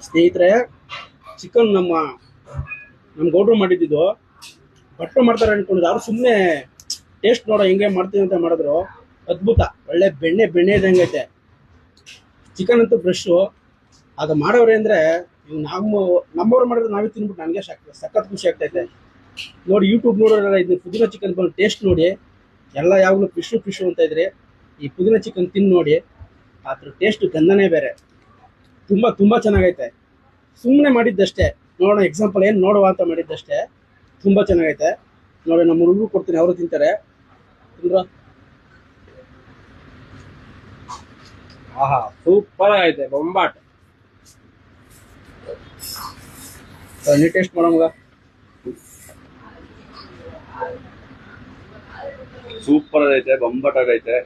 ಸ್ನೇಹಿತರೆ, ಚಿಕನ್ ನಮ್ಮ ಗೌಡ್ರು ಮಾಡಿದ್ದು ಭಟ್ರು ಮಾಡ್ತಾರೆ ಅನ್ಕೊಂಡಿದ್ದು. ಅವ್ರು ಸುಮ್ಮನೆ ಟೇಸ್ಟ್ ನೋಡೋ ಹೆಂಗೆ ಮಾಡ್ತೀನಿ ಅಂತ ಮಾಡಿದ್ರು. ಅದ್ಭುತ, ಒಳ್ಳೆ ಬೆಣ್ಣೆ ಇದ್ದಂಗೈತೆ. ಚಿಕನ್ ಅಂತೂ ಫ್ರೆಶ್ಶು. ಅದು ಮಾಡೋರೆ ಅಂದರೆ ನಮ್ಮವ್ರು ಮಾಡಿದ್ರೆ ನಾವೇ ತಿನ್ಬಿಟ್ಟು ನನಗೆ ಸಖತ್ ಖುಷಿ ಆಗ್ತೈತೆ. ನೋಡಿ, ಯೂಟ್ಯೂಬ್ ನೋಡೋರೆಲ್ಲ ಇದು ಪುದೀನ ಚಿಕನ್ ಬಂದು ಟೇಸ್ಟ್ ನೋಡಿ. ಎಲ್ಲ ಯಾವಾಗಲೂ ಫಿಶು ಅಂತ ಇದ್ರಿ, ಈ ಪುದೀನ ಚಿಕನ್ ತಿಂದು ನೋಡಿ. ಅದ್ರ ಟೇಸ್ಟ್ ಗಂಧನೇ ಬೇರೆ. ತುಂಬ ಚೆನ್ನಾಗೈತೆ. ಸುಮ್ಮನೆ ಮಾಡಿದ್ದಷ್ಟೇ, ನೋಡೋಣ ಎಕ್ಸಾಂಪಲ್ ಏನು ನೋಡುವ ಅಂತ ಮಾಡಿದ್ದಷ್ಟೇ. ತುಂಬ ಚೆನ್ನಾಗೈತೆ ನೋಡಿ. ನಮ್ಮ ಹುಡುಗರು ಕೊಡ್ತೀನಿ, ಅವರು ತಿಂತಾರೆ. ತಿಂದ್ರ ಆಹಾ, ಸೂಪರ್ ಆಗೈತೆ, ಬೊಂಬಾಟ್. ನೀ ಟೇಸ್ಟ್ ಮಾಡೋಂಗ. ಸೂಪರ್ ಆಗೈತೆ, ಬೊಂಬಾಟ್ ಆಗೈತೆ.